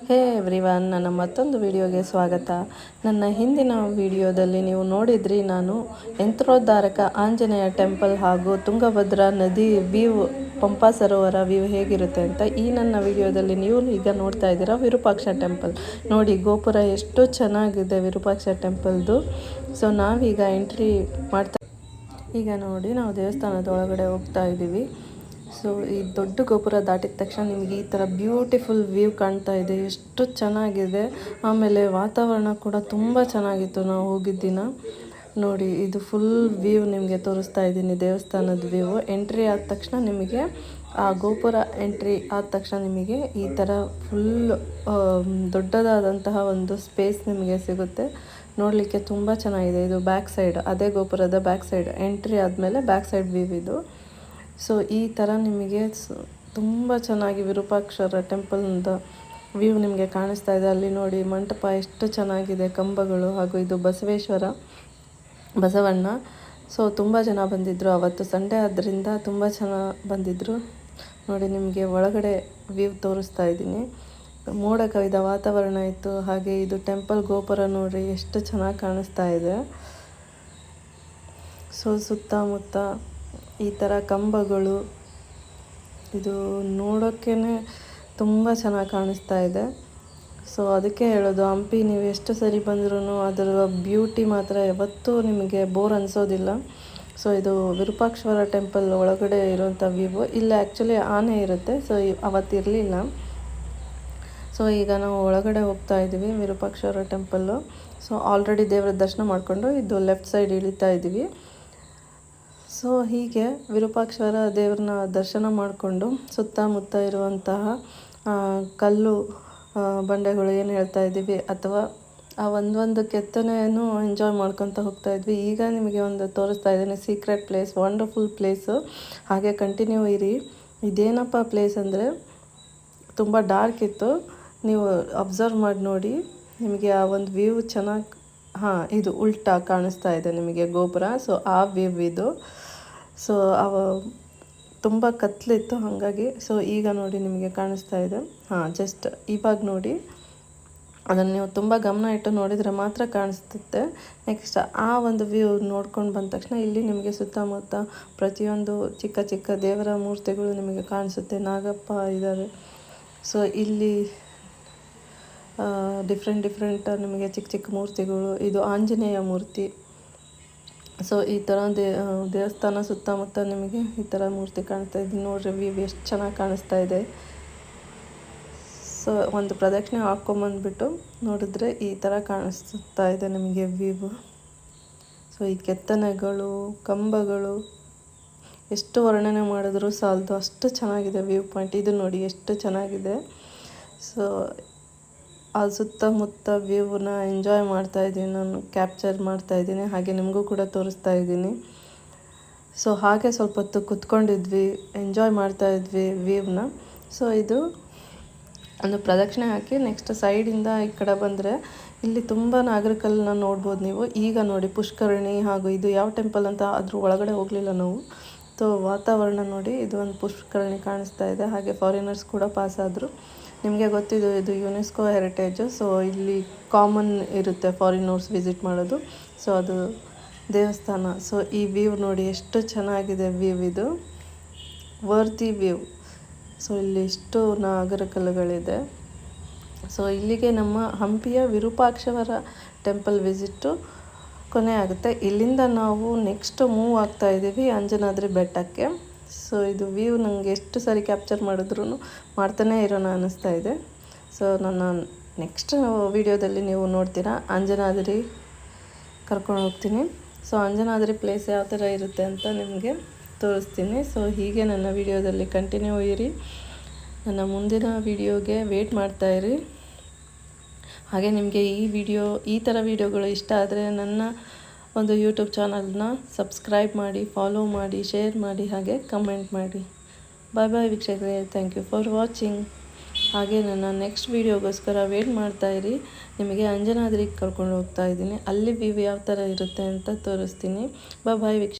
ಹೇ everyone, ನನ್ನ ಮತ್ತೊಂದು ವಿಡಿಯೋಗೆ ಸ್ವಾಗತ. ನನ್ನ ಹಿಂದಿನ ವಿಡಿಯೋದಲ್ಲಿ ನೀವು ನೋಡಿದ್ರಿ, ನಾನು ಯಂತ್ರೋದ್ಧಾರಕ ಆಂಜನೇಯ ಟೆಂಪಲ್ ಹಾಗೂ ತುಂಗಭದ್ರಾ ನದಿ ವ್ಯೂ, ಪಂಪಾ ಸರೋವರ ವ್ಯೂ ಹೇಗಿರುತ್ತೆ ಅಂತ. ಈ ನನ್ನ ವಿಡಿಯೋದಲ್ಲಿ ನೀವು ಈಗ ನೋಡ್ತಾ ಇದ್ದೀರಾ ವಿರೂಪಾಕ್ಷ ಟೆಂಪಲ್. ನೋಡಿ, ಗೋಪುರ ಎಷ್ಟು ಚೆನ್ನಾಗಿದೆ ವಿರೂಪಾಕ್ಷ ಟೆಂಪಲ್ದು. ಸೊ ನಾವೀಗ ಎಂಟ್ರಿ ಮಾಡ್ತಾ ಈಗ ನೋಡಿ, ನಾವು ದೇವಸ್ಥಾನದ ಒಳಗಡೆ ಹೋಗ್ತಾ ಇದ್ದೀವಿ. ಸೊ ಈ ದೊಡ್ಡ ಗೋಪುರ ದಾಟಿದ ತಕ್ಷಣ ನಿಮಗೆ ಈ ಥರ ಬ್ಯೂಟಿಫುಲ್ ವ್ಯೂ ಕಾಣ್ತಾ ಇದೆ, ಎಷ್ಟು ಚೆನ್ನಾಗಿದೆ. ಆಮೇಲೆ ವಾತಾವರಣ ಕೂಡ ತುಂಬ ಚೆನ್ನಾಗಿತ್ತು ನಾವು ಹೋಗಿದ್ದ ದಿನ. ನೋಡಿ, ಇದು ಫುಲ್ ವ್ಯೂ ನಿಮಗೆ ತೋರಿಸ್ತಾ ಇದ್ದೀನಿ, ದೇವಸ್ಥಾನದ ವ್ಯೂ. ಎಂಟ್ರಿ ಆದ ತಕ್ಷಣ ನಿಮಗೆ ಆ ಗೋಪುರ ಎಂಟ್ರಿ ಆದ ತಕ್ಷಣ ನಿಮಗೆ ಈ ಥರ ಫುಲ್ ದೊಡ್ಡದಾದಂತಹ ಒಂದು ಸ್ಪೇಸ್ ನಿಮಗೆ ಸಿಗುತ್ತೆ. ನೋಡಲಿಕ್ಕೆ ತುಂಬ ಚೆನ್ನಾಗಿದೆ. ಇದು ಬ್ಯಾಕ್ ಸೈಡ್, ಅದೇ ಗೋಪುರದ ಬ್ಯಾಕ್ ಸೈಡ್, ಎಂಟ್ರಿ ಆದಮೇಲೆ ಬ್ಯಾಕ್ ಸೈಡ್ ವ್ಯೂ ಇದು. ಸೊ ಈ ಥರ ನಿಮಗೆ ತುಂಬ ಚೆನ್ನಾಗಿ ವಿರೂಪಾಕ್ಷರ ಟೆಂಪಲ್ನಿಂದ ವ್ಯೂ ನಿಮಗೆ ಕಾಣಿಸ್ತಾ ಇದೆ. ಅಲ್ಲಿ ನೋಡಿ, ಮಂಟಪ ಎಷ್ಟು ಚೆನ್ನಾಗಿದೆ, ಕಂಬಗಳು, ಹಾಗೂ ಇದು ಬಸವಣ್ಣ. ಸೊ ತುಂಬ ಜನ ಬಂದಿದ್ದರು ಅವತ್ತು, ಸಂಡೇ ಆದ್ದರಿಂದ ತುಂಬ ಜನ ಬಂದಿದ್ದರು. ನೋಡಿ, ನಿಮಗೆ ಒಳಗಡೆ ವ್ಯೂ ತೋರಿಸ್ತಾ ಇದ್ದೀನಿ. ಮೋಡ ಕವಿದ ವಾತಾವರಣ ಇತ್ತು. ಹಾಗೆ ಇದು ಟೆಂಪಲ್ ಗೋಪುರ ನೋಡಿ ಎಷ್ಟು ಚೆನ್ನಾಗಿ ಕಾಣಿಸ್ತಾ ಇದೆ. ಸೊ ಸುತ್ತಮುತ್ತ ಈ ಥರ ಕಂಬಗಳು, ಇದು ನೋಡೋಕ್ಕೇ ತುಂಬ ಚೆನ್ನಾಗಿ ಕಾಣಿಸ್ತಾ ಇದೆ. ಸೊ ಅದಕ್ಕೆ ಹೇಳೋದು, ಹಂಪಿ ನೀವು ಎಷ್ಟು ಸರಿ ಬಂದ್ರೂ ಅದರ ಬ್ಯೂಟಿ ಮಾತ್ರ ಯಾವತ್ತೂ ನಿಮಗೆ ಬೋರ್ ಅನಿಸೋದಿಲ್ಲ. ಸೊ ಇದು ವಿರೂಪಾಕ್ಷರ ಟೆಂಪಲ್ ಒಳಗಡೆ ಇರೋಂಥ ವ್ಯೂ. ಇಲ್ಲಿ ಆ್ಯಕ್ಚುಲಿ ಆನೆ ಇರುತ್ತೆ, ಸೊ ಅವತ್ತು ಇರಲಿಲ್ಲ. ಸೊ ಈಗ ನಾವು ಒಳಗಡೆ ಹೋಗ್ತಾ ಇದ್ದೀವಿ ವಿರೂಪಾಕ್ಷರ ಟೆಂಪಲ್ಲು. ಸೊ ಆಲ್ರೆಡಿ ದೇವರ ದರ್ಶನ ಮಾಡಿಕೊಂಡು ಇದು ಲೆಫ್ಟ್ ಸೈಡ್ ಇಳಿತಾ ಇದ್ದೀವಿ. ಸೊ ಹೀಗೆ ವಿರೂಪಾಕ್ಷರ ದೇವ್ರನ್ನ ದರ್ಶನ ಮಾಡಿಕೊಂಡು ಸುತ್ತಮುತ್ತ ಇರುವಂತಹ ಕಲ್ಲು ಬಂಡೆಗಳು ಏನು ಹೇಳ್ತಾ ಇದ್ದೀವಿ, ಅಥವಾ ಆ ಒಂದೊಂದು ಕೆತ್ತನೆಯನ್ನು ಎಂಜಾಯ್ ಮಾಡ್ಕೊತ ಹೋಗ್ತಾ ಇದ್ವಿ. ಈಗ ನಿಮಗೆ ಒಂದು ತೋರಿಸ್ತಾ ಇದ್ದೀನಿ ಸೀಕ್ರೆಟ್ ಪ್ಲೇಸ್, ವಂಡರ್ಫುಲ್ ಪ್ಲೇಸು. ಹಾಗೆ ಕಂಟಿನ್ಯೂ ಇರಿ. ಇದೇನಪ್ಪ ಪ್ಲೇಸ್ ಅಂದರೆ, ತುಂಬ ಡಾರ್ಕ್ ಇತ್ತು, ನೀವು ಅಬ್ಸರ್ವ್ ಮಾಡಿ ನೋಡಿ, ನಿಮಗೆ ಆ ಒಂದು ವ್ಯೂ ಚೆನ್ನಾಗಿ ಇದು ಉಲ್ಟಾ ಕಾಣಿಸ್ತಾ ಇದೆ ನಿಮಗೆ ಗೋಪುರ. ಸೊ ಆ ವ್ಯೂ ಇದು. ಸೊ ತುಂಬ ಕತ್ಲಿತ್ತು ಹಾಗಾಗಿ. ಸೊ ಈಗ ನೋಡಿ ನಿಮಗೆ ಕಾಣಿಸ್ತಾ ಇದೆ. ಜಸ್ಟ್ ಇವಾಗ ನೋಡಿ, ಅದನ್ನು ನೀವು ತುಂಬ ಗಮನ ಇಟ್ಟು ನೋಡಿದರೆ ಮಾತ್ರ ಕಾಣಿಸುತ್ತೆ. ನೆಕ್ಸ್ಟ್ ಆ ಒಂದು ವ್ಯೂ ನೋಡ್ಕೊಂಡು ಬಂದ ತಕ್ಷಣ ಇಲ್ಲಿ ನಿಮಗೆ ಸುತ್ತಮುತ್ತ ಪ್ರತಿಯೊಂದು ಚಿಕ್ಕ ಚಿಕ್ಕ ದೇವರ ಮೂರ್ತಿಗಳು ನಿಮಗೆ ಕಾಣಿಸುತ್ತೆ. ನಾಗಪ್ಪ ಇದ್ದಾರೆ. ಸೊ ಇಲ್ಲಿ ಡಿಫ್ರೆಂಟ್ ನಿಮಗೆ ಚಿಕ್ಕ ಚಿಕ್ಕ ಮೂರ್ತಿಗಳು. ಇದು ಆಂಜನೇಯ ಮೂರ್ತಿ. ಸೊ ಈ ಥರ ದೇವಸ್ಥಾನ ಸುತ್ತಮುತ್ತ ನಿಮಗೆ ಈ ಥರ ಮೂರ್ತಿ ಕಾಣಿಸ್ತಾ ಇದೆ. ನೋಡ್ರಿ, ವ್ಯೂ ಎಷ್ಟು ಚೆನ್ನಾಗಿ ಕಾಣಿಸ್ತಾ ಇದೆ. ಸೊ ಒಂದು ಪ್ರದಕ್ಷಿಣೆ ಹಾಕ್ಕೊಂಬಂದ್ಬಿಟ್ಟು ನೋಡಿದ್ರೆ ಈ ಥರ ಕಾಣಿಸ್ತಾ ಇದೆ ನಿಮಗೆ ವ್ಯೂ. ಸೊ ಈ ಕೆತ್ತನೆಗಳು, ಕಂಬಗಳು, ಎಷ್ಟು ವರ್ಣನೆ ಮಾಡಿದ್ರು ಸಾಲದು, ಅಷ್ಟು ಚೆನ್ನಾಗಿದೆ ವ್ಯೂ ಪಾಯಿಂಟ್. ಇದು ನೋಡಿ ಎಷ್ಟು ಚೆನ್ನಾಗಿದೆ. ಸೊ ಆ ಸುತ್ತಮುತ್ತ ವ್ಯೂನ ಎಂಜಾಯ್ ಮಾಡ್ತಾಯಿದ್ದೀನಿ, ನಾನು ಕ್ಯಾಪ್ಚರ್ ಮಾಡ್ತಾಯಿದ್ದೀನಿ, ಹಾಗೆ ನಿಮಗೂ ಕೂಡ ತೋರಿಸ್ತಾ ಇದ್ದೀನಿ. ಸೊ ಹಾಗೆ ಸ್ವಲ್ಪ ಹೊತ್ತು ಕುತ್ಕೊಂಡಿದ್ವಿ, ಎಂಜಾಯ್ ಮಾಡ್ತಾಯಿದ್ವಿ ವ್ಯೂನ. ಸೊ ಇದು ಒಂದು ಪ್ರದಕ್ಷಿಣೆ ಹಾಕಿ ನೆಕ್ಸ್ಟ್ ಸೈಡಿಂದ ಈ ಕಡೆ ಬಂದರೆ ಇಲ್ಲಿ ತುಂಬ ನಾಗರಿಕಲ್ಲನ್ನ ನೋಡ್ಬೋದು ನೀವು. ಈಗ ನೋಡಿ, ಪುಷ್ಕರಣಿ ಹಾಗೂ ಇದು ಯಾವ ಟೆಂಪಲ್ ಅಂತ ಅದ್ರ ಒಳಗಡೆ ಹೋಗಲಿಲ್ಲ ನಾವು. ಸೊ ವಾತಾವರಣ ನೋಡಿ, ಇದು ಒಂದು ಪುಷ್ಕರಣಿ ಕಾಣಿಸ್ತಾ ಇದೆ. ಹಾಗೆ ಫಾರಿನರ್ಸ್ ಕೂಡ ಪಾಸ್ ಆದರು. ನಿಮಗೆ ಗೊತ್ತಿದ್ದು ಇದು ಯುನೆಸ್ಕೋ ಹೆರಿಟೇಜು. ಸೊ ಇಲ್ಲಿ ಕಾಮನ್ ಇರುತ್ತೆ ಫಾರಿನರ್ಸ್ ವಿಸಿಟ್ ಮಾಡೋದು. ಸೊ ಅದು ದೇವಸ್ಥಾನ. ಸೊ ಈ ವ್ಯೂ ನೋಡಿ ಎಷ್ಟು ಚೆನ್ನಾಗಿದೆ ವ್ಯೂ. ಇದು ವರ್ತಿ ವ್ಯೂ. ಸೊ ಇಲ್ಲಿ ಎಷ್ಟು ನಾಗರಕಲ್ಲುಗಳಿದೆ. ಸೊ ಇಲ್ಲಿಗೆ ನಮ್ಮ ಹಂಪಿಯ ವಿರೂಪಾಕ್ಷರ ಟೆಂಪಲ್ ವಿಸಿಟ್ಟು ಕೊನೆ ಆಗುತ್ತೆ. ಇಲ್ಲಿಂದ ನಾವು ನೆಕ್ಸ್ಟ್ ಮೂವ್ ಆಗ್ತಾ ಇದ್ದೀವಿ ಅಂಜನಾದ್ರಿ ಬೆಟ್ಟಕ್ಕೆ. ಸೊ ಇದು ವ್ಯೂ ನನಗೆ ಎಷ್ಟು ಸರಿ ಕ್ಯಾಪ್ಚರ್ ಮಾಡಿದ್ರೂ ಮಾಡ್ತಾನೇ ಇರೋಣ ಅನ್ನಿಸ್ತಾ ಇದೆ. ಸೊ ನನ್ನ ನೆಕ್ಸ್ಟ್ ವಿಡಿಯೋದಲ್ಲಿ ನೀವು ನೋಡ್ತೀರಾ, ಅಂಜನಾದ್ರಿ ಕರ್ಕೊಂಡು ಹೋಗ್ತೀನಿ. ಸೊ ಅಂಜನಾದ್ರಿ ಪ್ಲೇಸ್ ಯಾವ ಥರ ಇರುತ್ತೆ ಅಂತ ನಿಮಗೆ ತೋರಿಸ್ತೀನಿ. ಸೊ ಹೀಗೆ ನನ್ನ ವಿಡಿಯೋದಲ್ಲಿ ಕಂಟಿನ್ಯೂ ಇರಿ. ನನ್ನ ಮುಂದಿನ ವಿಡಿಯೋಗೆ ವೇಟ್ ಮಾಡ್ತಾಯಿರಿ. ಹಾಗೆ ನಿಮಗೆ ಈ ಥರ ವಿಡಿಯೋಗಳು ಇಷ್ಟ ಆದರೆ ನನ್ನ ಒಂದು ಯೂಟ್ಯೂಬ್ ಚಾನಲ್ನ ಸಬ್ಸ್ಕ್ರೈಬ್ ಮಾಡಿ, ಫಾಲೋ ಮಾಡಿ, ಶೇರ್ ಮಾಡಿ, ಹಾಗೆ ಕಮೆಂಟ್ ಮಾಡಿ. ಬಾಯ್ ವೀಕ್ಷಕರೇ, ಥ್ಯಾಂಕ್ ಯು ಫಾರ್ ವಾಚಿಂಗ್. ಹಾಗೆ ನನ್ನ ನೆಕ್ಸ್ಟ್ ವೀಡಿಯೋಗೋಸ್ಕರ ವೇಟ್ ಮಾಡ್ತಾಯಿರಿ. ನಿಮಗೆ ಅಂಜನಾದ್ರಿಗೆ ಕರ್ಕೊಂಡು ಹೋಗ್ತಾ ಇದ್ದೀನಿ. ಅಲ್ಲಿ ವ್ಯೂ ಯಾವ ಥರ ಇರುತ್ತೆ ಅಂತ ತೋರಿಸ್ತೀನಿ. ಬಾಯ್ ವೀಕ್ಷಕ.